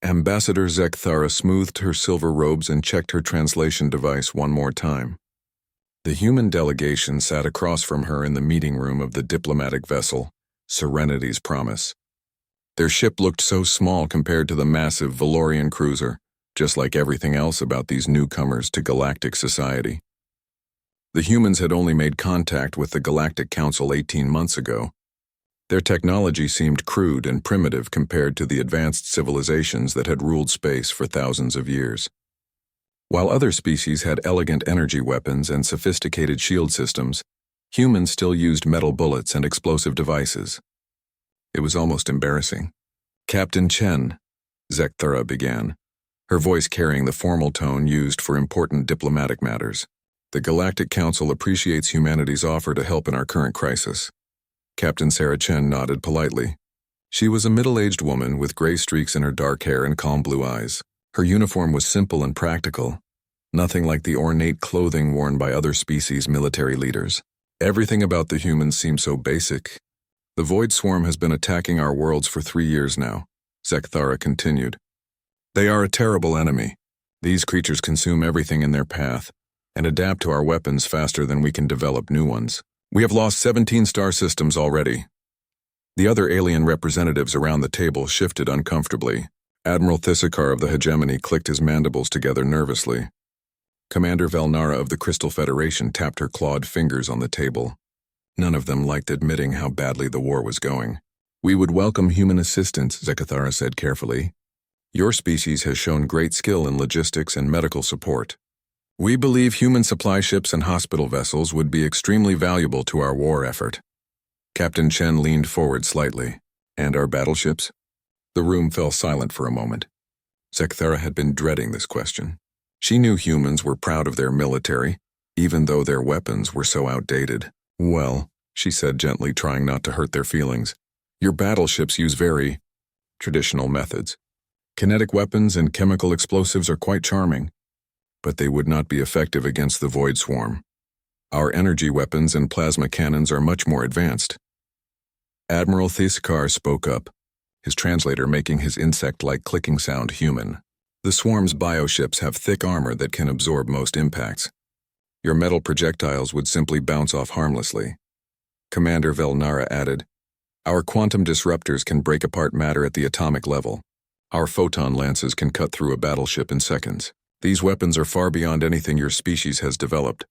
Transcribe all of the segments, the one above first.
Ambassador Zekthara smoothed her silver robes and checked her translation device one more time. The human delegation sat across from her in the meeting room of the diplomatic vessel, Serenity's Promise. Their ship looked so small compared to the massive Valorian cruiser, just like everything else about these newcomers to galactic society. The humans had only made contact with the Galactic Council 18 months ago. Their technology seemed crude and primitive compared to the advanced civilizations that had ruled space for thousands of years. While other species had elegant energy weapons and sophisticated shield systems, humans still used metal bullets and explosive devices. It was almost embarrassing. "Captain Chen," Zekthara began, her voice carrying the formal tone used for important diplomatic matters. "The Galactic Council appreciates humanity's offer to help in our current crisis." Captain Sarah Chen nodded politely. She was a middle-aged woman with gray streaks in her dark hair and calm blue eyes. Her uniform was simple and practical, nothing like the ornate clothing worn by other species' military leaders. "Everything about the humans seems so basic. The Void Swarm has been attacking our worlds for 3 years now," Zekthara continued. "They are a terrible enemy. These creatures consume everything in their path and adapt to our weapons faster than we can develop new ones. We have lost 17 star systems already." The other alien representatives around the table shifted uncomfortably. Admiral Thisakar of the Hegemony clicked his mandibles together nervously. Commander Velnara of the Crystal Federation tapped her clawed fingers on the table. None of them liked admitting how badly the war was going. "We would welcome human assistance," Zekthara said carefully. "Your species has shown great skill in logistics and medical support. We believe human supply ships and hospital vessels would be extremely valuable to our war effort." Captain Chen leaned forward slightly. "And our battleships?" The room fell silent for a moment. Zekthara had been dreading this question. She knew humans were proud of their military, even though their weapons were so outdated. "Well," she said gently, trying not to hurt their feelings, "your battleships use very traditional methods. Kinetic weapons and chemical explosives are quite charming, but they would not be effective against the Void Swarm. Our energy weapons and plasma cannons are much more advanced." Admiral Thisakar spoke up, his translator making his insect-like clicking sound human. "The Swarm's bioships have thick armor that can absorb most impacts. Your metal projectiles would simply bounce off harmlessly." Commander Velnara added, "Our quantum disruptors can break apart matter at the atomic level. Our photon lances can cut through a battleship in seconds. These weapons are far beyond anything your species has developed."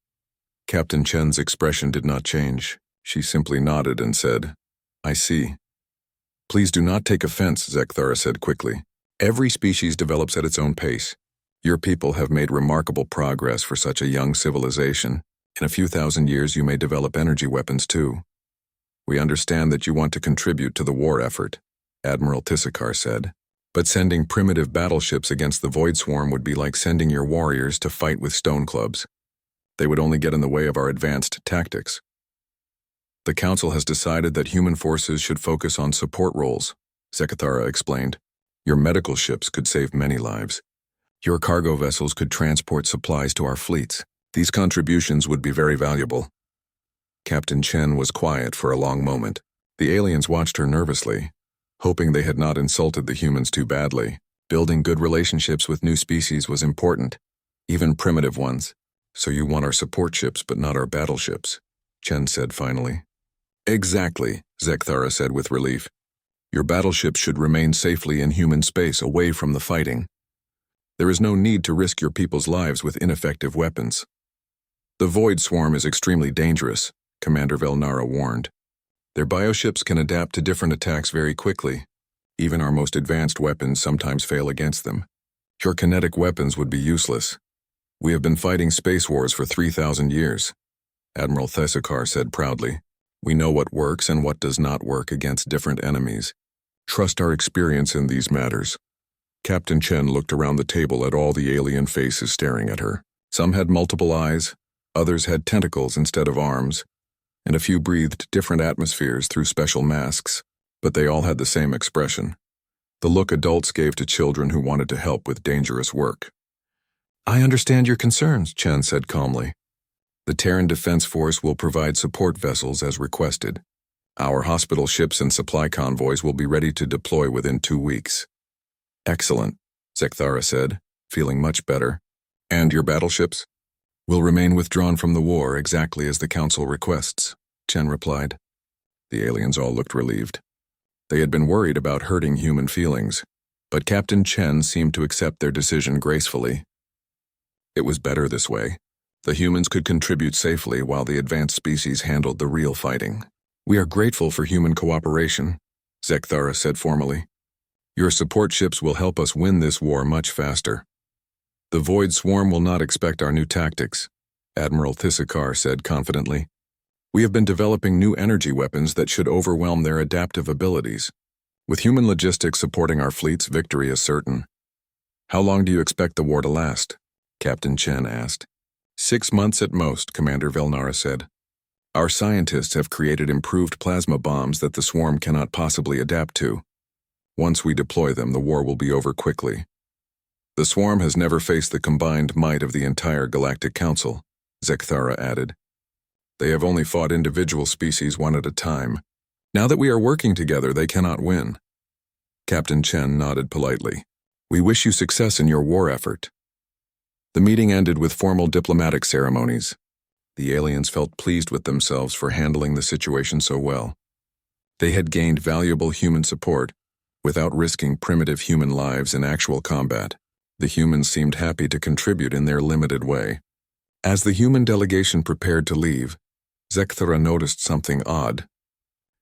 Captain Chen's expression did not change. She simply nodded and said, "I see." "Please do not take offense," Zekthara said quickly. "Every species develops at its own pace. Your people have made remarkable progress for such a young civilization. In a few thousand years you may develop energy weapons too. We understand that you want to contribute to the war effort," Admiral Thisakar said. "But sending primitive battleships against the Void Swarm would be like sending your warriors to fight with stone clubs. They would only get in the way of our advanced tactics. The Council has decided that human forces should focus on support roles," Zekthara explained. "Your medical ships could save many lives. Your cargo vessels could transport supplies to our fleets. These contributions would be very valuable." Captain Chen was quiet for a long moment. The aliens watched her nervously, hoping they had not insulted the humans too badly. Building good relationships with new species was important, even primitive ones. "So you want our support ships but not our battleships," Chen said finally. "Exactly," Zekthara said with relief. "Your battleships should remain safely in human space away from the fighting. There is no need to risk your people's lives with ineffective weapons." "The Void Swarm is extremely dangerous," Commander Velnara warned. "Their bioships can adapt to different attacks very quickly. Even our most advanced weapons sometimes fail against them. Your kinetic weapons would be useless. We have been fighting space wars for 3,000 years," Admiral Thisakar said proudly. "We know what works and what does not work against different enemies. Trust our experience in these matters." Captain Chen looked around the table at all the alien faces staring at her. Some had multiple eyes, others had tentacles instead of arms, and a few breathed different atmospheres through special masks, but they all had the same expression. The look adults gave to children who wanted to help with dangerous work. "I understand your concerns," Chen said calmly. "The Terran Defense Force will provide support vessels as requested. Our hospital ships and supply convoys will be ready to deploy within 2 weeks. Excellent, Zekthara said, feeling much better. And your battleships? Will remain withdrawn from the war exactly as the Council requests, Chen replied. The aliens all looked relieved. They had been worried about hurting human feelings, but Captain Chen seemed to accept their decision gracefully. It was better this way. The humans could contribute safely while the advanced species handled the real fighting. We are grateful for human cooperation, Zekthara said formally. Your support ships will help us win this war much faster. The Void Swarm will not expect our new tactics, Admiral Thisakar said confidently. We have been developing new energy weapons that should overwhelm their adaptive abilities. With human logistics supporting our fleet's victory is certain. How long do you expect the war to last? Captain Chen asked. 6 months at most, Commander Velnara said. Our scientists have created improved plasma bombs that the swarm cannot possibly adapt to. Once we deploy them, the war will be over quickly. The swarm has never faced the combined might of the entire Galactic Council, Zekthara added. They have only fought individual species one at a time. Now that we are working together, they cannot win. Captain Chen nodded politely. We wish you success in your war effort. The meeting ended with formal diplomatic ceremonies. The aliens felt pleased with themselves for handling the situation so well. They had gained valuable human support without risking primitive human lives in actual combat. The humans seemed happy to contribute in their limited way. As the human delegation prepared to leave, Zekthara noticed something odd.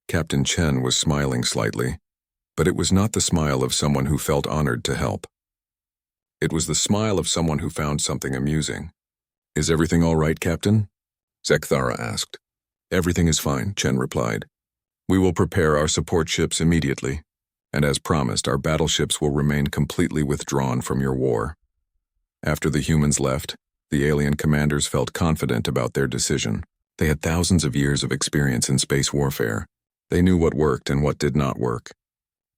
Captain Chen was smiling slightly, but it was not the smile of someone who felt honored to help. It was the smile of someone who found something amusing. Is everything all right, Captain? Zekthara asked. Everything is fine, Chen replied. We will prepare our support ships immediately, and as promised, our battleships will remain completely withdrawn from your war. After the humans left, the alien commanders felt confident about their decision. They had thousands of years of experience in space warfare. They knew what worked and what did not work.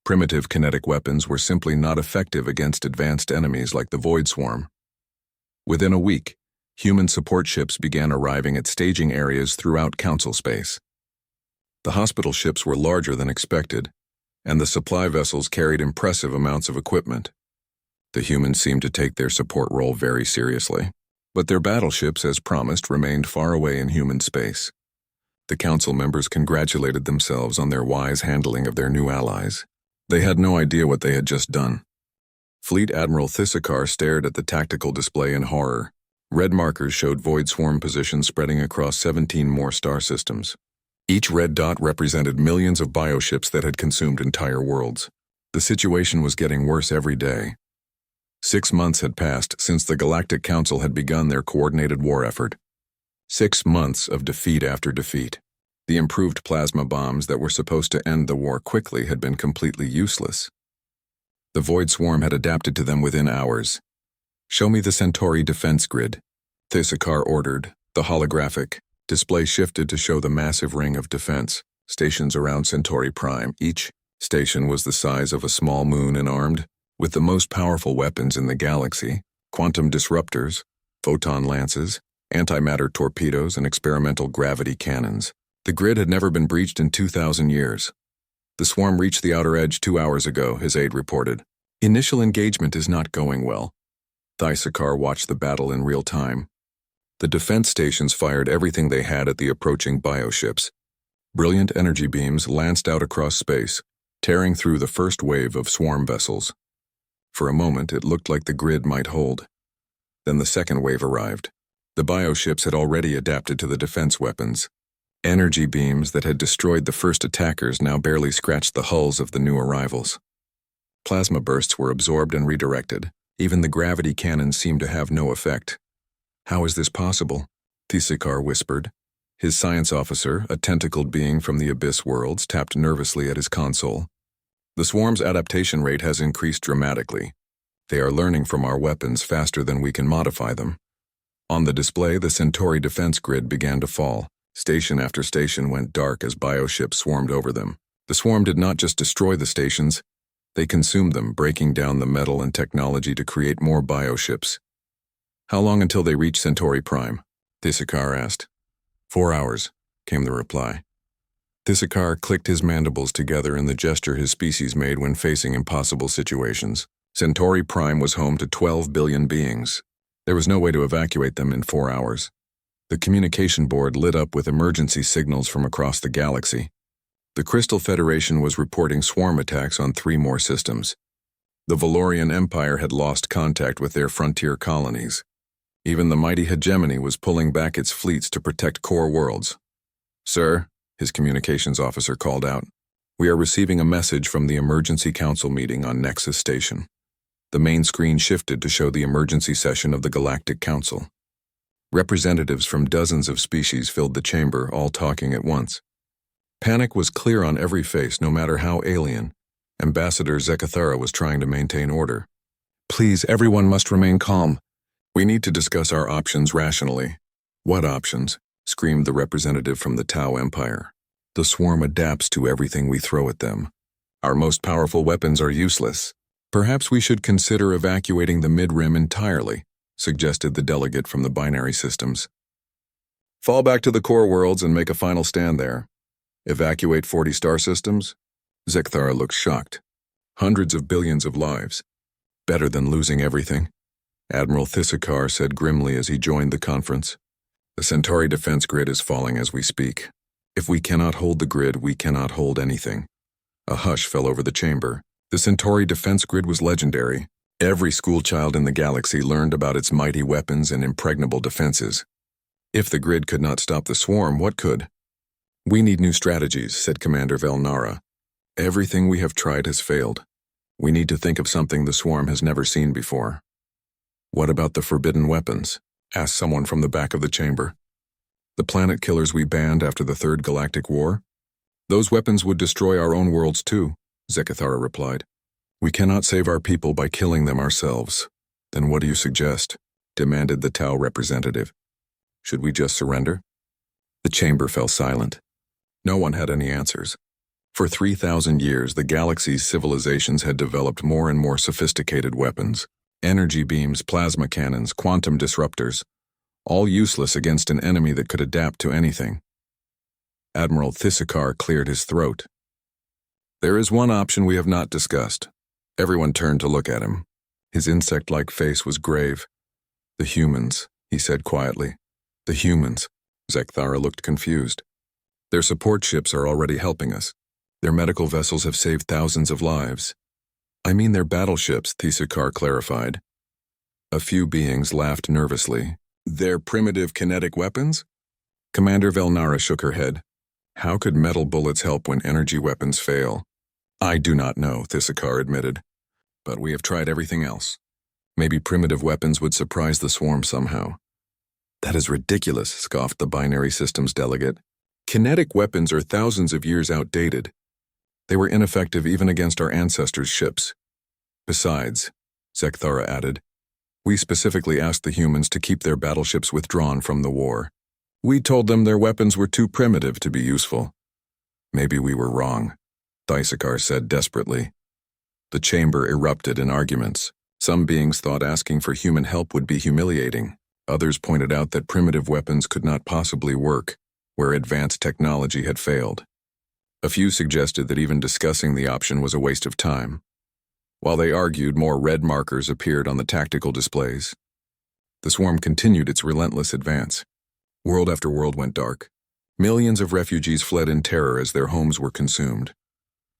Primitive kinetic weapons were simply not effective against advanced enemies like the Void Swarm. Within a week, human support ships began arriving at staging areas throughout Council space. The hospital ships were larger than expected, and the supply vessels carried impressive amounts of equipment. The humans seemed to take their support role very seriously, but their battleships, as promised, remained far away in human space. The council members congratulated themselves on their wise handling of their new allies. They had no idea what they had just done. Fleet Admiral Thisakar stared at the tactical display in horror. Red markers showed Void Swarm positions spreading across 17 more star systems. Each red dot represented millions of bioships that had consumed entire worlds. The situation was getting worse every day. 6 months had passed since the Galactic Council had begun their coordinated war effort. 6 months of defeat after defeat. The improved plasma bombs that were supposed to end the war quickly had been completely useless. The Void Swarm had adapted to them within hours. Show me the Centauri defense grid, Thisakar ordered. The holographic display shifted to show the massive ring of defense stations around Centauri Prime. Each station was the size of a small moon and armed with the most powerful weapons in the galaxy: quantum disruptors, photon lances, antimatter torpedoes, and experimental gravity cannons. The grid had never been breached in 2,000 years. The swarm reached the outer edge 2 hours ago, his aide reported. Initial engagement is not going well. Thisakar watched the battle in real time. The defense stations fired everything they had at the approaching bioships. Brilliant energy beams lanced out across space, tearing through the first wave of swarm vessels. For a moment, it looked like the grid might hold. Then the second wave arrived. The bioships had already adapted to the defense weapons. Energy beams that had destroyed the first attackers now barely scratched the hulls of the new arrivals. Plasma bursts were absorbed and redirected. Even the gravity cannons seemed to have no effect. How is this possible? Thisakar whispered. His science officer, a tentacled being from the Abyss worlds, tapped nervously at his console. The swarm's adaptation rate has increased dramatically. They are learning from our weapons faster than we can modify them. On the display, the Centauri defense grid began to fall. Station after station went dark as bioships swarmed over them. The swarm did not just destroy the stations, they consumed them, breaking down the metal and technology to create more bioships. How long until they reach Centauri Prime? Thisakar asked. 4 hours, came the reply. Thisakar clicked his mandibles together in the gesture his species made when facing impossible situations. Centauri Prime was home to 12 billion beings. There was no way to evacuate them in 4 hours. The communication board lit up with emergency signals from across the galaxy. The Crystal Federation was reporting swarm attacks on 3 more systems. The Valorian Empire had lost contact with their frontier colonies. Even the mighty hegemony was pulling back its fleets to protect core worlds. "Sir," his communications officer called out, "we are receiving a message from the Emergency Council meeting on Nexus Station." The main screen shifted to show the emergency session of the Galactic Council. Representatives from dozens of species filled the chamber, all talking at once. Panic was clear on every face, no matter how alien. Ambassador Zekathara was trying to maintain order. "Please, everyone must remain calm. We need to discuss our options rationally." "What options?" screamed the representative from the Tau Empire. "The swarm adapts to everything we throw at them. Our most powerful weapons are useless. Perhaps we should consider evacuating the mid-rim entirely," suggested the delegate from the binary systems. "Fall back to the core worlds and make a final stand there. Evacuate 40 star systems?" Zekathara looked shocked. "Hundreds of billions of lives. Better than losing everything," Admiral Thisakar said grimly as he joined the conference. "The Centauri defense grid is falling as we speak. If we cannot hold the grid, we cannot hold anything." A hush fell over the chamber. The Centauri defense grid was legendary. Every schoolchild in the galaxy learned about its mighty weapons and impregnable defenses. If the grid could not stop the swarm, what could? "We need new strategies," said Commander Velnara. "Everything we have tried has failed. We need to think of something the swarm has never seen before." "What about the forbidden weapons?" asked someone from the back of the chamber. "The planet killers we banned after the Third Galactic War? Those weapons would destroy our own worlds too," Zekathara replied. "We cannot save our people by killing them ourselves." "Then what do you suggest?" demanded the Tau representative. "Should we just surrender?" The chamber fell silent. No one had any answers. For 3,000 years, the galaxy's civilizations had developed more and more sophisticated weapons. Energy beams, plasma cannons, quantum disruptors, all useless against an enemy that could adapt to anything. Admiral Thisakar cleared his throat. "There is one option we have not discussed." Everyone turned to look at him. His insect-like face was grave. "The humans," he said quietly. "The humans." Zekathara looked confused. "Their support ships are already helping us. Their medical vessels have saved thousands of lives." "I mean their battleships," Thisakar clarified. A few beings laughed nervously. "Their primitive kinetic weapons?" Commander Velnara shook her head. "How could metal bullets help when energy weapons fail?" "I do not know," Thisakar admitted. "But we have tried everything else. Maybe primitive weapons would surprise the swarm somehow." "That is ridiculous," scoffed the binary systems delegate. "Kinetic weapons are thousands of years outdated. They were ineffective even against our ancestors' ships. Besides," Zekathara added, "we specifically asked the humans to keep their battleships withdrawn from the war. We told them their weapons were too primitive to be useful." "Maybe we were wrong," Thisakar said desperately. The chamber erupted in arguments. Some beings thought asking for human help would be humiliating. Others pointed out that primitive weapons could not possibly work where advanced technology had failed. A few suggested that even discussing the option was a waste of time. While they argued, more red markers appeared on the tactical displays. The swarm continued its relentless advance. World after world went dark. Millions of refugees fled in terror as their homes were consumed.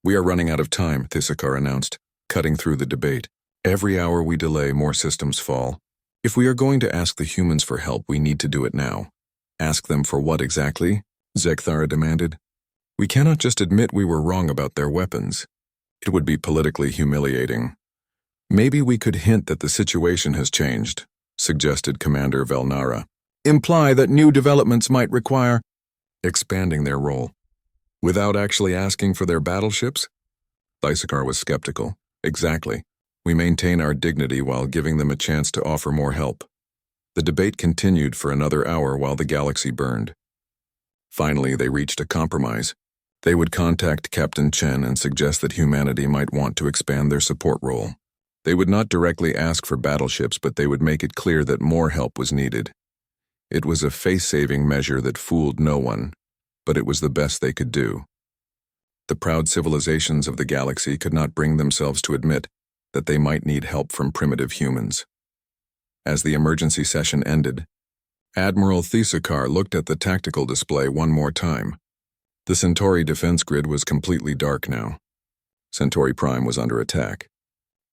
"We are running out of time," Thisakar announced, cutting through the debate. "Every hour we delay, more systems fall. If we are going to ask the humans for help, we need to do it now." "Ask them for what exactly?" Zekathara demanded. "We cannot just admit we were wrong about their weapons. It would be politically humiliating." "Maybe we could hint that the situation has changed," suggested Commander Velnara. "Imply that new developments might require expanding their role." "Without actually asking for their battleships?" Thisakar was skeptical. "Exactly. We maintain our dignity while giving them a chance to offer more help." The debate continued for another hour while the galaxy burned. Finally, they reached a compromise. They would contact Captain Chen and suggest that humanity might want to expand their support role. They would not directly ask for battleships, but they would make it clear that more help was needed. It was a face-saving measure that fooled no one, but it was the best they could do. The proud civilizations of the galaxy could not bring themselves to admit that they might need help from primitive humans. As the emergency session ended, Admiral Thesakar looked at the tactical display one more time. The Centauri defense grid was completely dark now. Centauri Prime was under attack.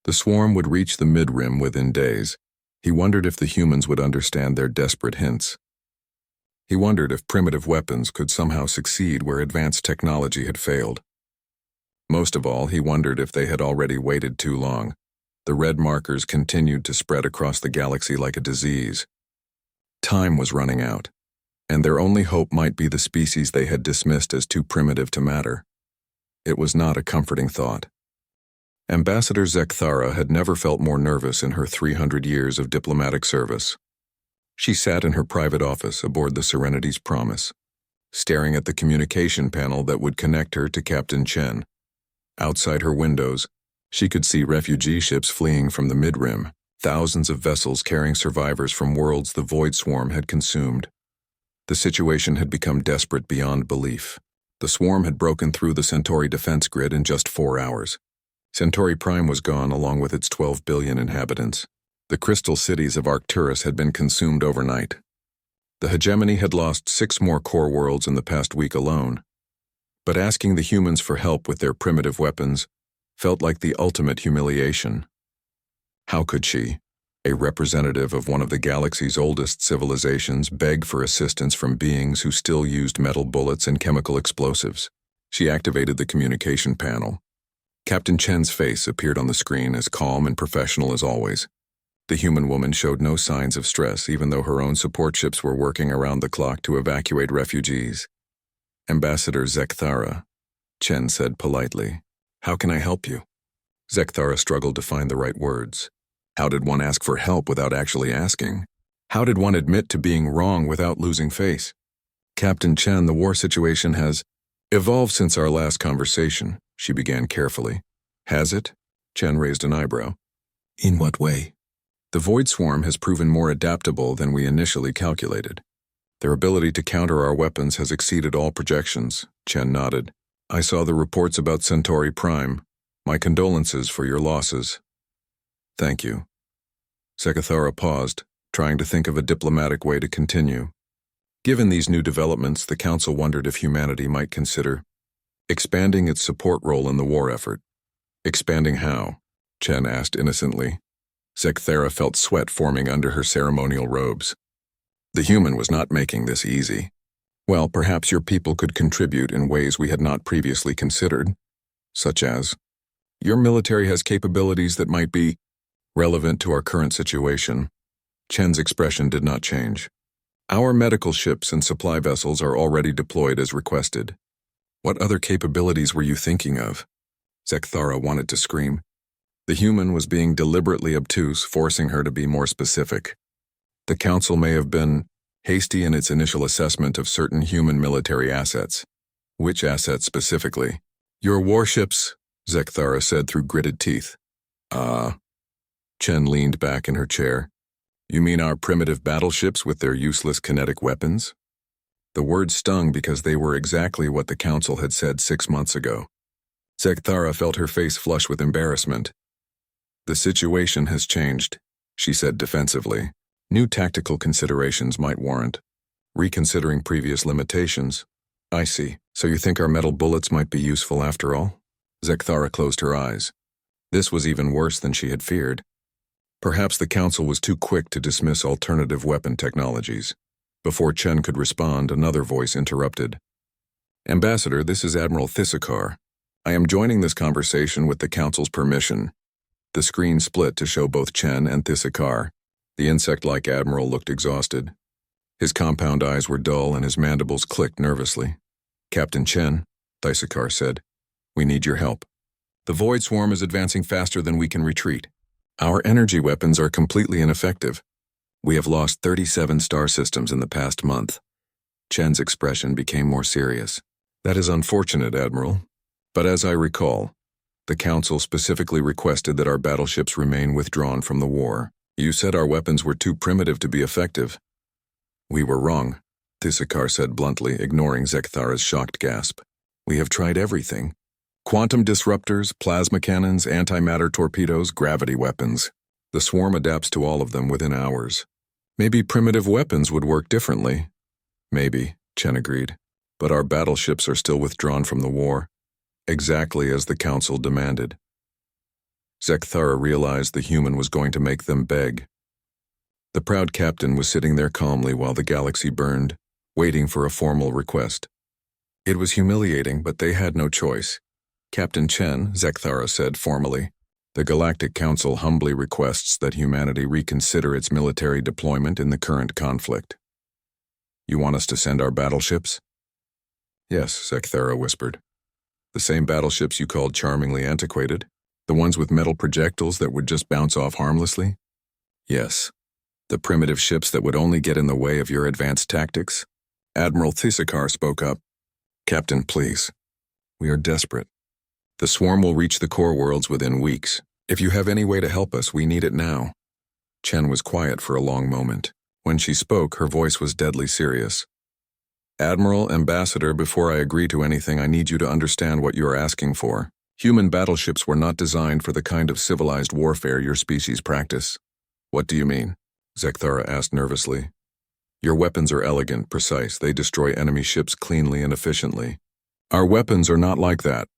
The swarm would reach the mid-rim within days. He wondered if the humans would understand their desperate hints. He wondered if primitive weapons could somehow succeed where advanced technology had failed. Most of all, he wondered if they had already waited too long. The red markers continued to spread across the galaxy like a disease. Time was running out, and their only hope might be the species they had dismissed as too primitive to matter. It was not a comforting thought. Ambassador Zekthara had never felt more nervous in her 300 years of diplomatic service. She sat in her private office aboard the Serenity's Promise, staring at the communication panel that would connect her to Captain Chen. Outside her windows, she could see refugee ships fleeing from the mid-rim, thousands of vessels carrying survivors from worlds the Void Swarm had consumed. The situation had become desperate beyond belief. The swarm had broken through the Centauri defense grid in just 4 hours. Centauri Prime was gone along with its 12 billion inhabitants. The crystal cities of Arcturus had been consumed overnight. The hegemony had lost 6 more core worlds in the past week alone. But asking the humans for help with their primitive weapons felt like the ultimate humiliation. How could she, a representative of one of the galaxy's oldest civilizations, beg for assistance from beings who still used metal bullets and chemical explosives? She activated the communication panel. Captain Chen's face appeared on the screen as calm and professional as always. The human woman showed no signs of stress, even though her own support ships were working around the clock to evacuate refugees. Ambassador Zekthara, Chen said politely. How can I help you? Zekthara struggled to find the right words. How did one ask for help without actually asking? How did one admit to being wrong without losing face? Captain Chen, the war situation has evolved since our last conversation, she began carefully. Has it? Chen raised an eyebrow. In what way? The Void Swarm has proven more adaptable than we initially calculated. Their ability to counter our weapons has exceeded all projections, Chen nodded. I saw the reports about Centauri Prime. My condolences for your losses. Thank you. Zekthara paused, trying to think of a diplomatic way to continue. Given these new developments, the Council wondered if humanity might consider expanding its support role in the war effort. Expanding how? Chen asked innocently. Zekthara felt sweat forming under her ceremonial robes. The human was not making this easy. Well, perhaps your people could contribute in ways we had not previously considered, such as, your military has capabilities that might be relevant to our current situation. Chen's expression did not change. Our medical ships and supply vessels are already deployed as requested. What other capabilities were you thinking of? Zekthara wanted to scream. The human was being deliberately obtuse, forcing her to be more specific. The Council may have been hasty in its initial assessment of certain human military assets. Which assets specifically? Your warships, Zekthara said through gritted teeth. Chen leaned back in her chair. You mean our primitive battleships with their useless kinetic weapons? The words stung because they were exactly what the Council had said 6 months ago. Zekthara felt her face flush with embarrassment. The situation has changed, she said defensively. New tactical considerations might warrant reconsidering previous limitations. I see. So you think our metal bullets might be useful after all? Zekthara closed her eyes. This was even worse than she had feared. Perhaps the Council was too quick to dismiss alternative weapon technologies. Before Chen could respond, another voice interrupted. Ambassador, this is Admiral Thesakar. I am joining this conversation with the Council's permission. The screen split to show both Chen and Thesakar. The insect-like admiral looked exhausted. His compound eyes were dull and his mandibles clicked nervously. Captain Chen, Thesakar said, we need your help. The Void Swarm is advancing faster than we can retreat. Our energy weapons are completely ineffective. We have lost 37 star systems in the past month. Chen's expression became more serious. That is unfortunate, Admiral. But as I recall, the Council specifically requested that our battleships remain withdrawn from the war. You said our weapons were too primitive to be effective. We were wrong, Thesakar said bluntly, ignoring Zekthara's shocked gasp. We have tried everything. Quantum disruptors, plasma cannons, antimatter torpedoes, gravity weapons. The swarm adapts to all of them within hours. Maybe primitive weapons would work differently. Maybe, Chen agreed. But our battleships are still withdrawn from the war, exactly as the Council demanded. Zekthara realized the human was going to make them beg. The proud captain was sitting there calmly while the galaxy burned, waiting for a formal request. It was humiliating, but they had no choice. Captain Chen, Zekthara said formally, the Galactic Council humbly requests that humanity reconsider its military deployment in the current conflict. You want us to send our battleships? Yes, Zekthara whispered. The same battleships you called charmingly antiquated? The ones with metal projectiles that would just bounce off harmlessly? Yes. The primitive ships that would only get in the way of your advanced tactics? Admiral Thisakar spoke up. Captain, please. We are desperate. The swarm will reach the core worlds within weeks. If you have any way to help us, we need it now. Chen was quiet for a long moment. When she spoke, her voice was deadly serious. Admiral, Ambassador, before I agree to anything, I need you to understand what you are asking for. Human battleships were not designed for the kind of civilized warfare your species practice. What do you mean? Zekthara asked nervously. Your weapons are elegant, precise. They destroy enemy ships cleanly and efficiently. Our weapons are not like that.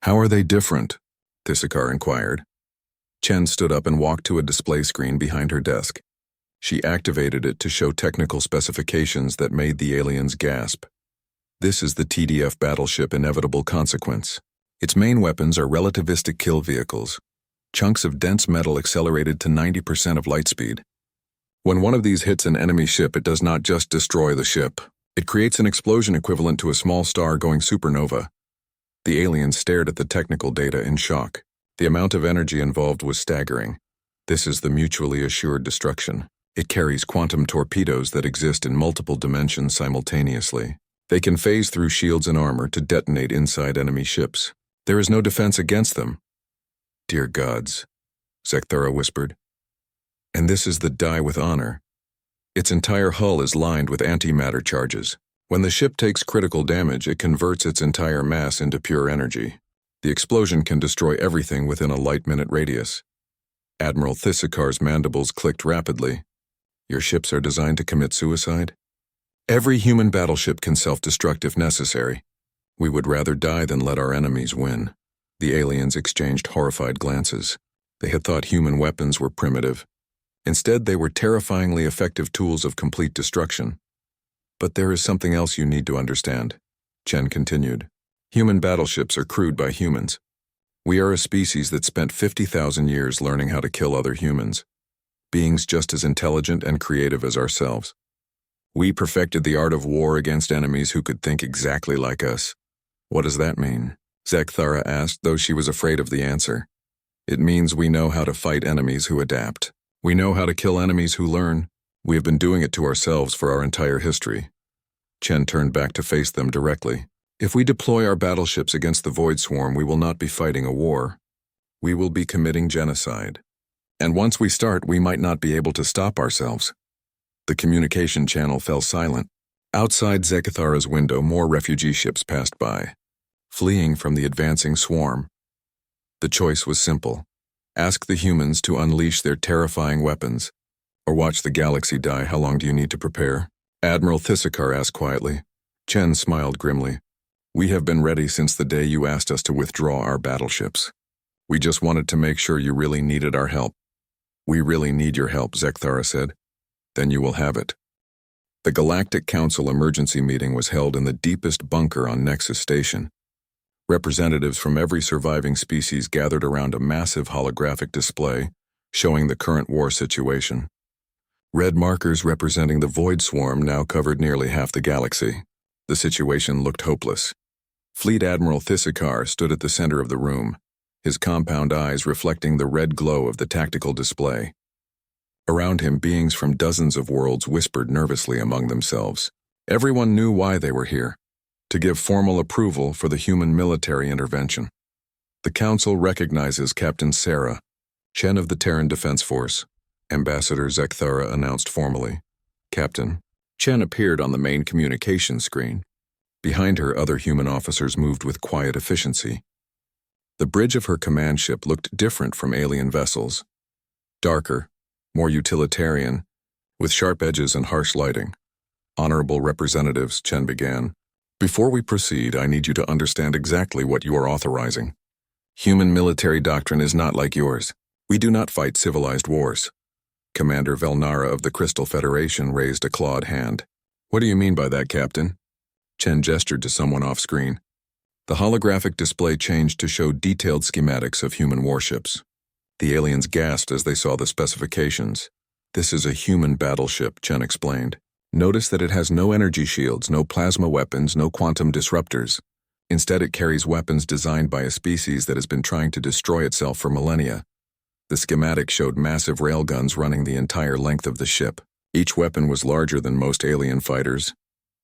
How are they different? Thisakar inquired. Chen stood up and walked to a display screen behind her desk. She activated it to show technical specifications that made the aliens gasp. This is the TDF battleship Inevitable Consequence. Its main weapons are relativistic kill vehicles, chunks of dense metal accelerated to 90% of light speed. When one of these hits an enemy ship, it does not just destroy the ship. It creates an explosion equivalent to a small star going supernova. The aliens stared at the technical data in shock. The amount of energy involved was staggering. This is the mutually assured destruction. It carries quantum torpedoes that exist in multiple dimensions simultaneously. They can phase through shields and armor to detonate inside enemy ships. There is no defense against them. Dear gods, Zekthara whispered. And this is the die with honor. Its entire hull is lined with antimatter charges. When the ship takes critical damage, it converts its entire mass into pure energy. The explosion can destroy everything within a light-minute radius. Admiral Thisakar's mandibles clicked rapidly. Your ships are designed to commit suicide? Every human battleship can self-destruct if necessary. We would rather die than let our enemies win. The aliens exchanged horrified glances. They had thought human weapons were primitive. Instead, they were terrifyingly effective tools of complete destruction. But there is something else you need to understand, Chen continued. Human battleships are crewed by humans. We are a species that spent 50,000 years learning how to kill other humans, beings just as intelligent and creative as ourselves. We perfected the art of war against enemies who could think exactly like us. What does that mean? Zekthara asked, though she was afraid of the answer. It means we know how to fight enemies who adapt. We know how to kill enemies who learn. We have been doing it to ourselves for our entire history. Chen turned back to face them directly. If we deploy our battleships against the Void Swarm, we will not be fighting a war. We will be committing genocide. And once we start, we might not be able to stop ourselves. The communication channel fell silent. Outside Zekthara's window, more refugee ships passed by, fleeing from the advancing swarm. The choice was simple. Ask the humans to unleash their terrifying weapons, or watch the galaxy die. How long do you need to prepare? Admiral Thisakar asked quietly. Chen smiled grimly. We have been ready since the day you asked us to withdraw our battleships. We just wanted to make sure you really needed our help. We really need your help, Zekthara said. Then you will have it. The Galactic Council emergency meeting was held in the deepest bunker on Nexus Station. Representatives from every surviving species gathered around a massive holographic display showing the current war situation. Red markers representing the Void Swarm now covered nearly half the galaxy. The situation looked hopeless. Fleet Admiral Thisakar stood at the center of the room, his compound eyes reflecting the red glow of the tactical display. Around him, beings from dozens of worlds whispered nervously among themselves. Everyone knew why they were here, to give formal approval for the human military intervention. The Council recognizes Captain Sarah, Chen of the Terran Defense Force. Ambassador Zekthara announced formally. Captain. Chen appeared on the main communication screen. Behind her, other human officers moved with quiet efficiency. The bridge of her command ship looked different from alien vessels. Darker, more utilitarian, with sharp edges and harsh lighting. Honorable representatives, Chen began. Before we proceed, I need you to understand exactly what you are authorizing. Human military doctrine is not like yours. We do not fight civilized wars. Commander Velnara of the Crystal Federation raised a clawed hand. What do you mean by that, Captain? Chen gestured to someone off-screen. The holographic display changed to show detailed schematics of human warships. The aliens gasped as they saw the specifications. This is a human battleship, Chen explained. Notice that it has no energy shields, no plasma weapons, no quantum disruptors. Instead, it carries weapons designed by a species that has been trying to destroy itself for millennia. The schematic showed massive railguns running the entire length of the ship. Each weapon was larger than most alien fighters.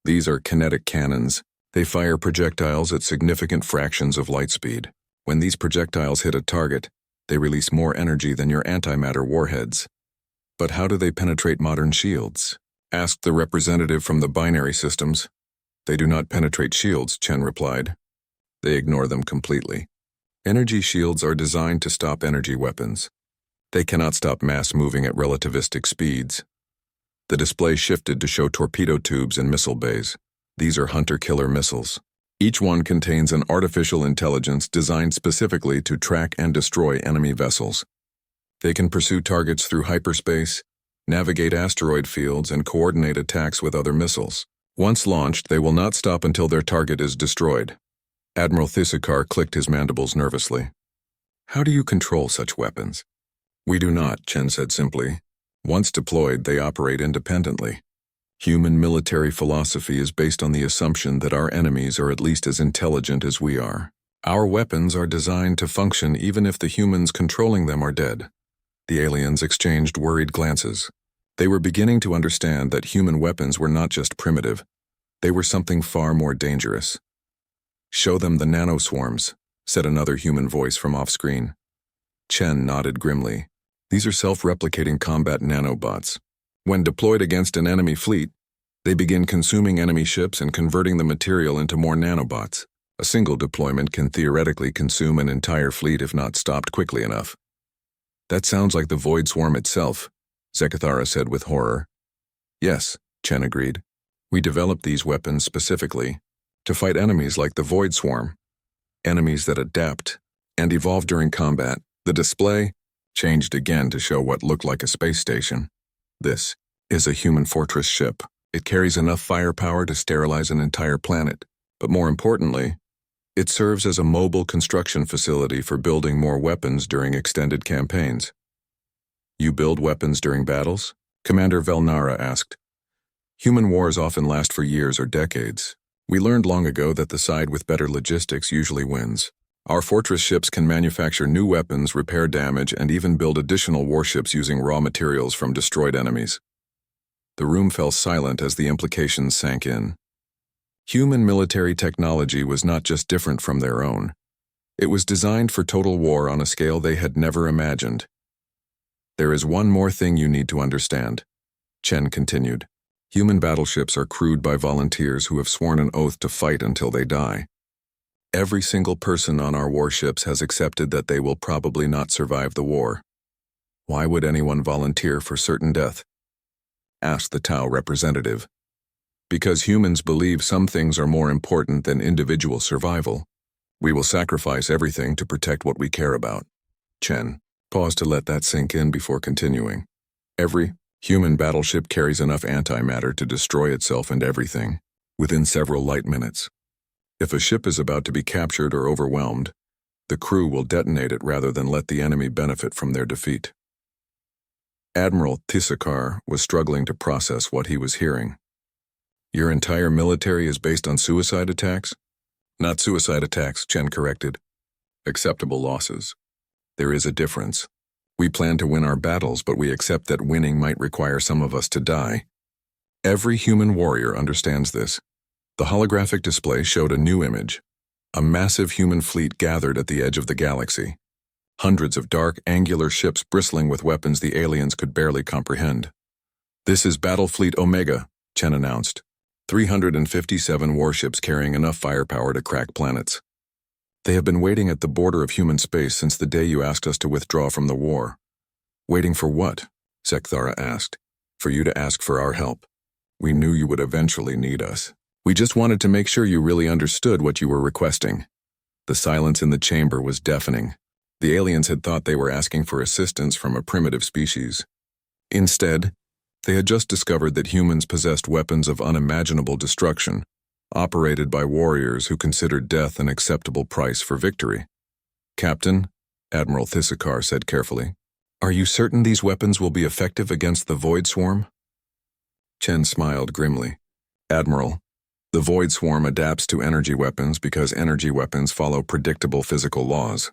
These are kinetic cannons. They fire projectiles at significant fractions of light speed. When these projectiles hit a target, they release more energy than your antimatter warheads. But how do they penetrate modern shields? Asked the representative from the binary systems. They do not penetrate shields, Chen replied. They ignore them completely. Energy shields are designed to stop energy weapons. They cannot stop mass moving at relativistic speeds. The display shifted to show torpedo tubes and missile bays. These are hunter-killer missiles. Each one contains an artificial intelligence designed specifically to track and destroy enemy vessels. They can pursue targets through hyperspace, navigate asteroid fields, and coordinate attacks with other missiles. Once launched, they will not stop until their target is destroyed. Admiral Thisakar clicked his mandibles nervously. How do you control such weapons? We do not, Chen said simply. Once deployed, they operate independently. Human military philosophy is based on the assumption that our enemies are at least as intelligent as we are. Our weapons are designed to function even if the humans controlling them are dead. The aliens exchanged worried glances. They were beginning to understand that human weapons were not just primitive. They were something far more dangerous. Show them the nanoswarms, said another human voice from off-screen. Chen nodded grimly. These are self-replicating combat nanobots. When deployed against an enemy fleet, they begin consuming enemy ships and converting the material into more nanobots. A single deployment can theoretically consume an entire fleet if not stopped quickly enough. That sounds like the Void Swarm itself, Zekathara said with horror. Yes, Chen agreed. We developed these weapons specifically to fight enemies like the Void Swarm, enemies that adapt and evolve during combat. The display changed again to show what looked like a space station. This is a human fortress ship. It carries enough firepower to sterilize an entire planet, but more importantly, it serves as a mobile construction facility for building more weapons during extended campaigns. You build weapons during battles? Commander Velnara asked. Human wars often last for years or decades. We learned long ago that the side with better logistics usually wins. Our fortress ships can manufacture new weapons, repair damage, and even build additional warships using raw materials from destroyed enemies. The room fell silent as the implications sank in. Human military technology was not just different from their own. It was designed for total war on a scale they had never imagined. There is one more thing you need to understand, Chen continued. Human battleships are crewed by volunteers who have sworn an oath to fight until they die. Every single person on our warships has accepted that they will probably not survive the war. Why would anyone volunteer for certain death? Asked the Tau representative. Because humans believe some things are more important than individual survival. We will sacrifice everything to protect what we care about. Chen paused to let that sink in before continuing. Every human battleship carries enough antimatter to destroy itself and everything within several light minutes. If a ship is about to be captured or overwhelmed, the crew will detonate it rather than let the enemy benefit from their defeat. Admiral Thisakar was struggling to process what he was hearing. Your entire military is based on suicide attacks? Not suicide attacks, Chen corrected. Acceptable losses. There is a difference. We plan to win our battles, but we accept that winning might require some of us to die. Every human warrior understands this. The holographic display showed a new image. A massive human fleet gathered at the edge of the galaxy. Hundreds of dark, angular ships bristling with weapons the aliens could barely comprehend. This is Battle Fleet Omega, Chen announced. 357 warships carrying enough firepower to crack planets. They have been waiting at the border of human space since the day you asked us to withdraw from the war. Waiting for what? Sekthara asked. For you to ask for our help. We knew you would eventually need us. We just wanted to make sure you really understood what you were requesting. The silence in the chamber was deafening. The aliens had thought they were asking for assistance from a primitive species. Instead, they had just discovered that humans possessed weapons of unimaginable destruction, operated by warriors who considered death an acceptable price for victory. Captain, Admiral Thisakar said carefully, are you certain these weapons will be effective against the Void Swarm? Chen smiled grimly. Admiral, the Void Swarm adapts to energy weapons because energy weapons follow predictable physical laws.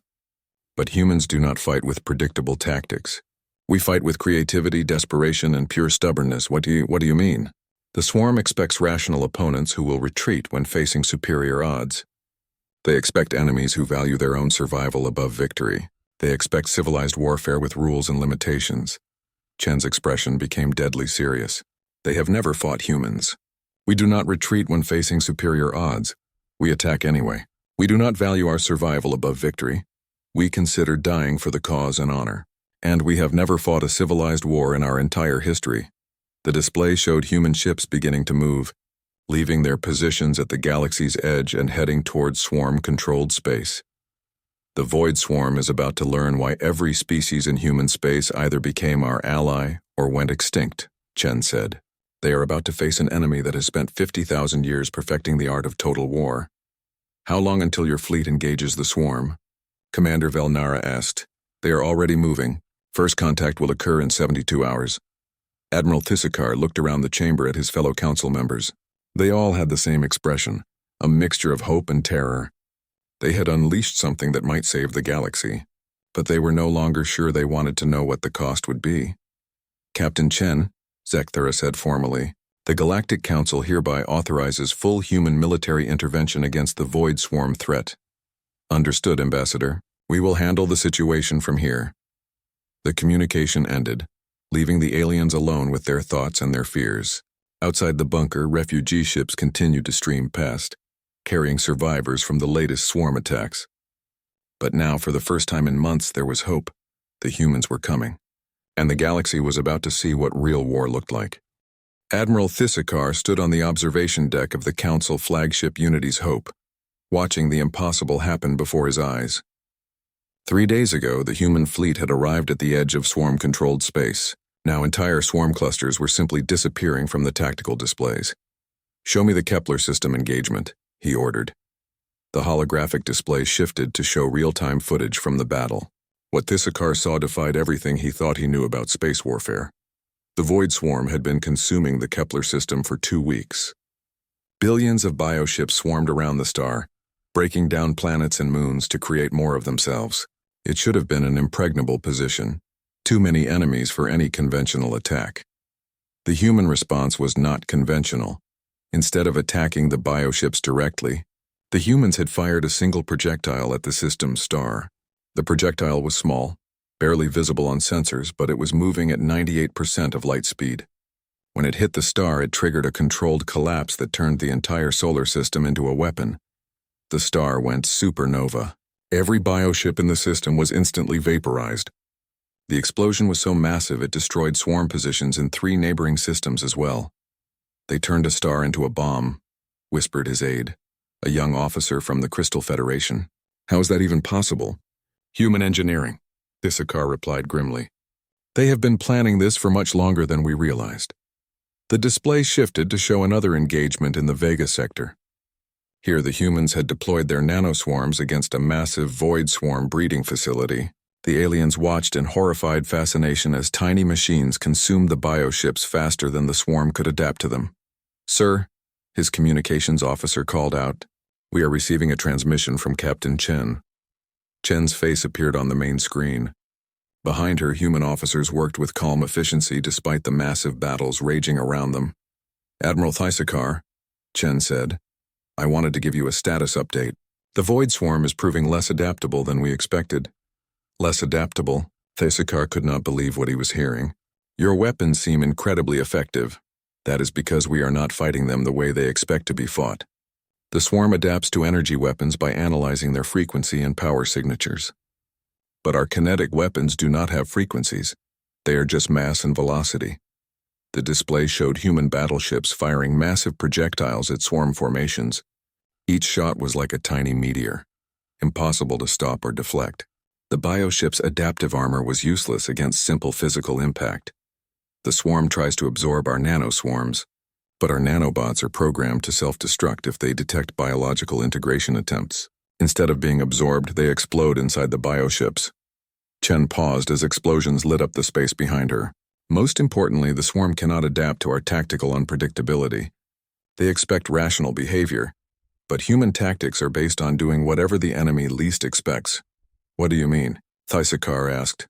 But humans do not fight with predictable tactics. We fight with creativity, desperation, and pure stubbornness. What do you mean? The swarm expects rational opponents who will retreat when facing superior odds. They expect enemies who value their own survival above victory. They expect civilized warfare with rules and limitations. Chen's expression became deadly serious. They have never fought humans. We do not retreat when facing superior odds. We attack anyway. We do not value our survival above victory. We consider dying for the cause and honor. And we have never fought a civilized war in our entire history. The display showed human ships beginning to move, leaving their positions at the galaxy's edge and heading towards swarm-controlled space. The Void Swarm is about to learn why every species in human space either became our ally or went extinct, Chen said. They are about to face an enemy that has spent 50,000 years perfecting the art of total war. How long until your fleet engages the swarm? Commander Velnara asked. They are already moving. First contact will occur in 72 hours. Admiral Thisakar looked around the chamber at his fellow council members. They all had the same expression, a mixture of hope and terror. They had unleashed something that might save the galaxy, but they were no longer sure they wanted to know what the cost would be. Captain Chen, Sekthara said formally, the Galactic Council hereby authorizes full human military intervention against the Void Swarm threat. Understood, Ambassador. We will handle the situation from here. The communication ended, leaving the aliens alone with their thoughts and their fears. Outside the bunker, refugee ships continued to stream past, carrying survivors from the latest swarm attacks. But now, for the first time in months, there was hope. The humans were coming, and the galaxy was about to see what real war looked like. Admiral Thisakar stood on the observation deck of the Council flagship Unity's Hope, watching the impossible happen before his eyes. 3 days ago, the human fleet had arrived at the edge of swarm-controlled space. Now entire swarm clusters were simply disappearing from the tactical displays. Show me the Kepler system engagement, he ordered. The holographic display shifted to show real-time footage from the battle. What Thisakar saw defied everything he thought he knew about space warfare. The Void Swarm had been consuming the Kepler system for 2 weeks. Billions of bioships swarmed around the star, breaking down planets and moons to create more of themselves. It should have been an impregnable position. Too many enemies for any conventional attack. The human response was not conventional. Instead of attacking the bioships directly, the humans had fired a single projectile at the system's star. The projectile was small, barely visible on sensors, but it was moving at 98% of light speed. When it hit the star, it triggered a controlled collapse that turned the entire solar system into a weapon. The star went supernova. Every bioship in the system was instantly vaporized. The explosion was so massive it destroyed swarm positions in 3 neighboring systems as well. They turned a star into a bomb, whispered his aide, a young officer from the Crystal Federation. How is that even possible? Human engineering, Thisakar replied grimly. They have been planning this for much longer than we realized. The display shifted to show another engagement in the Vega sector. Here the humans had deployed their nanoswarms against a massive void swarm breeding facility. The aliens watched in horrified fascination as tiny machines consumed the bioships faster than the swarm could adapt to them. Sir, his communications officer called out, we are receiving a transmission from Captain Chen. Chen's face appeared on the main screen. Behind her, human officers worked with calm efficiency despite the massive battles raging around them. Admiral Thisakar, Chen said, I wanted to give you a status update. The Void Swarm is proving less adaptable than we expected. Less adaptable? Thisakar could not believe what he was hearing. Your weapons seem incredibly effective. That is because we are not fighting them the way they expect to be fought. The swarm adapts to energy weapons by analyzing their frequency and power signatures. But our kinetic weapons do not have frequencies. They are just mass and velocity. The display showed human battleships firing massive projectiles at swarm formations. Each shot was like a tiny meteor, impossible to stop or deflect. The bioship's adaptive armor was useless against simple physical impact. The swarm tries to absorb our nanoswarms, but our nanobots are programmed to self-destruct if they detect biological integration attempts. Instead of being absorbed, they explode inside the bioships. Chen paused as explosions lit up the space behind her. Most importantly, the swarm cannot adapt to our tactical unpredictability. They expect rational behavior, but human tactics are based on doing whatever the enemy least expects. What do you mean? Thysakar asked.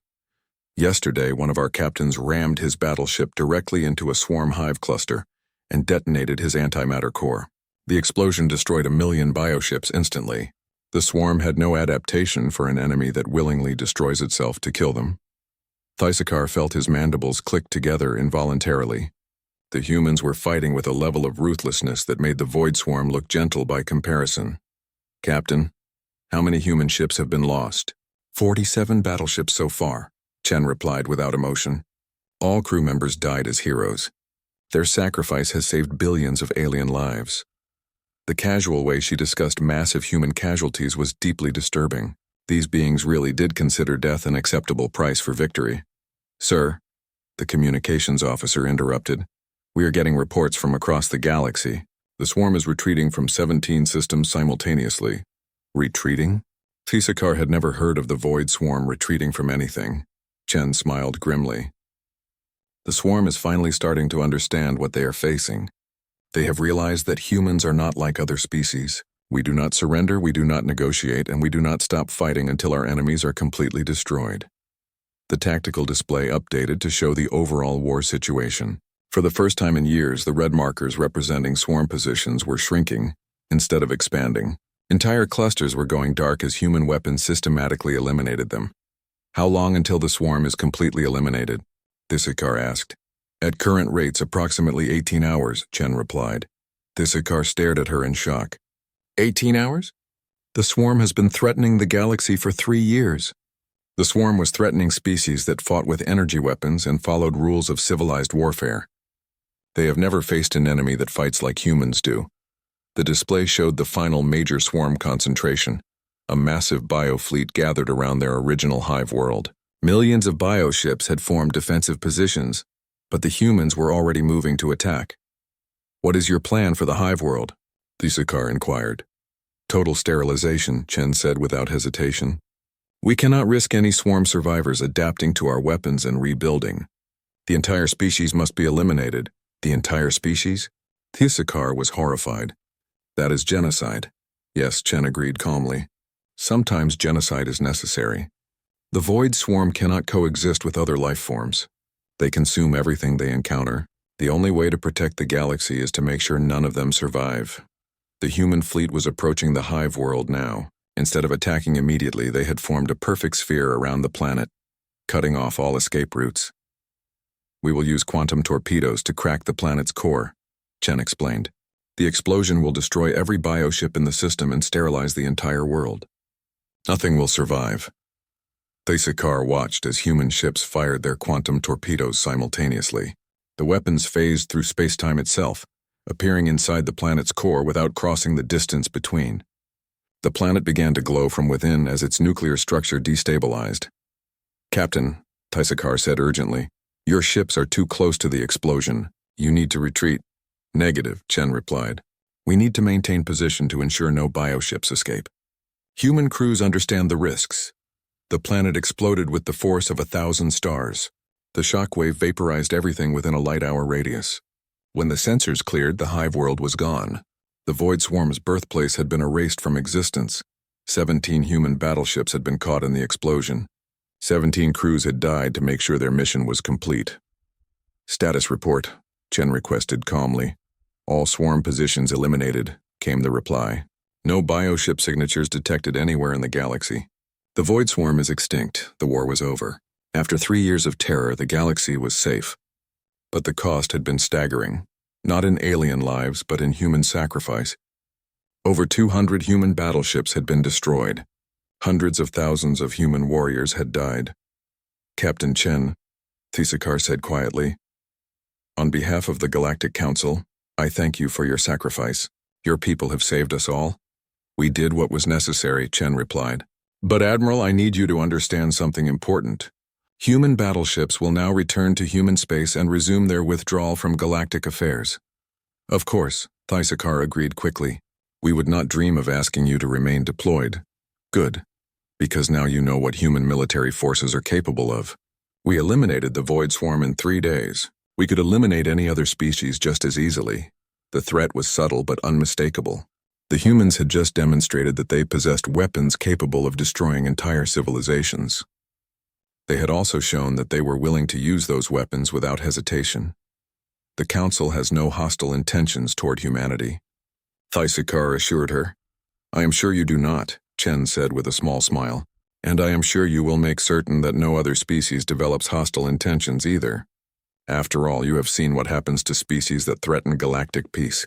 Yesterday, one of our captains rammed his battleship directly into a swarm hive cluster and detonated his antimatter core. The explosion destroyed 1 million bioships instantly. The swarm had no adaptation for an enemy that willingly destroys itself to kill them. Thysakar felt his mandibles click together involuntarily. The humans were fighting with a level of ruthlessness that made the void swarm look gentle by comparison. Captain, how many human ships have been lost? 47 battleships so far, Chen replied without emotion. All crew members died as heroes. Their sacrifice has saved billions of alien lives. The casual way she discussed massive human casualties was deeply disturbing. These beings really did consider death an acceptable price for victory. Sir, the communications officer interrupted. We are getting reports from across the galaxy. The swarm is retreating from 17 systems simultaneously. Retreating? Thysakar had never heard of the void swarm retreating from anything. Chen smiled grimly. The swarm is finally starting to understand what they are facing. They have realized that humans are not like other species. We do not surrender, we do not negotiate, and we do not stop fighting until our enemies are completely destroyed. The tactical display updated to show the overall war situation. For the first time in years, the red markers representing swarm positions were shrinking instead of expanding. Entire clusters were going dark as human weapons systematically eliminated them. How long until the swarm is completely eliminated? Thysakar asked. At current rates, approximately 18 hours, Chen replied. Thysakar stared at her in shock. 18 hours? The swarm has been threatening the galaxy for 3 years. The swarm was threatening species that fought with energy weapons and followed rules of civilized warfare. They have never faced an enemy that fights like humans do. The display showed the final major swarm concentration. A massive biofleet gathered around their original hive world. Millions of bioships had formed defensive positions, but the humans were already moving to attack. What is your plan for the hive world? Thysakar inquired. Total sterilization, Chen said without hesitation. We cannot risk any swarm survivors adapting to our weapons and rebuilding. The entire species must be eliminated. The entire species? Thysakar was horrified. That is genocide. Yes, Chen agreed calmly. Sometimes genocide is necessary. The void swarm cannot coexist with other life forms. They consume everything they encounter. The only way to protect the galaxy is to make sure none of them survive. The human fleet was approaching the hive world now. Instead of attacking immediately, they had formed a perfect sphere around the planet, cutting off all escape routes. We will use quantum torpedoes to crack the planet's core, Chen explained. The explosion will destroy every bioship in the system and sterilize the entire world. Nothing will survive. Thysakar watched as human ships fired their quantum torpedoes simultaneously. The weapons phased through space-time itself, appearing inside the planet's core without crossing the distance between. The planet began to glow from within as its nuclear structure destabilized. Captain, Thysakar said urgently, your ships are too close to the explosion. You need to retreat. Negative, Chen replied. We need to maintain position to ensure no bioships escape. Human crews understand the risks. The planet exploded with the force of 1,000 stars. The shockwave vaporized everything within a light-hour radius. When the sensors cleared, the hive world was gone. The void swarm's birthplace had been erased from existence. 17 human battleships had been caught in the explosion. 17 crews had died to make sure their mission was complete. Status report, Chen requested calmly. All swarm positions eliminated, came the reply. No bioship signatures detected anywhere in the galaxy. The void swarm is extinct. The war was over. After 3 years of terror, the galaxy was safe. But the cost had been staggering, not in alien lives, but in human sacrifice. Over 200 human battleships had been destroyed. Hundreds of thousands of human warriors had died. Captain Chen, Thesakar said quietly, "On behalf of the Galactic Council, I thank you for your sacrifice. Your people have saved us all." "We did what was necessary," Chen replied. "But Admiral, I need you to understand something important. Human battleships will now return to human space and resume their withdrawal from galactic affairs." "Of course," Thesakar agreed quickly. "We would not dream of asking you to remain deployed." "Good. Because now you know what human military forces are capable of. We eliminated the Void Swarm in 3 days. We could eliminate any other species just as easily. The threat was subtle but unmistakable. The humans had just demonstrated that they possessed weapons capable of destroying entire civilizations. They had also shown that they were willing to use those weapons without hesitation. The Council has no hostile intentions toward humanity." Thesakar assured her. "I am sure you do not," Chen said with a small smile. "And I am sure you will make certain that no other species develops hostile intentions either. After all, you have seen what happens to species that threaten galactic peace."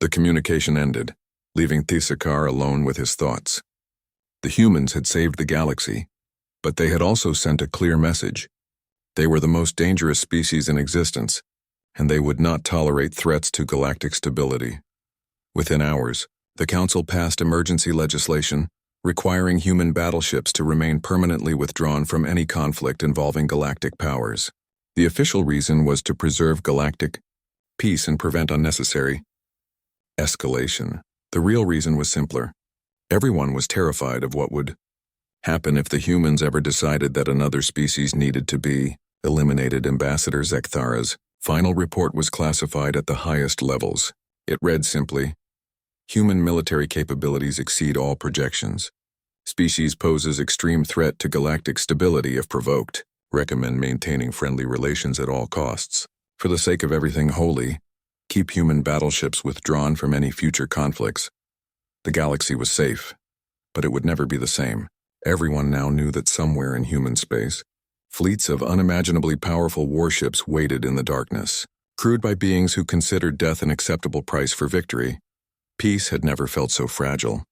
The communication ended, leaving Thesakar alone with his thoughts. The humans had saved the galaxy, but they had also sent a clear message. They were the most dangerous species in existence, and they would not tolerate threats to galactic stability. Within hours, the Council passed emergency legislation requiring human battleships to remain permanently withdrawn from any conflict involving galactic powers. The official reason was to preserve galactic peace and prevent unnecessary escalation. The real reason was simpler. Everyone was terrified of what would happen if the humans ever decided that another species needed to be eliminated. Ambassador Zekthara's final report was classified at the highest levels. It read simply, "Human military capabilities exceed all projections. Species poses extreme threat to galactic stability if provoked. Recommend maintaining friendly relations at all costs. For the sake of everything holy, keep human battleships withdrawn from any future conflicts." The galaxy was safe, but it would never be the same. Everyone now knew that somewhere in human space, fleets of unimaginably powerful warships waited in the darkness. Crewed by beings who considered death an acceptable price for victory, peace had never felt so fragile.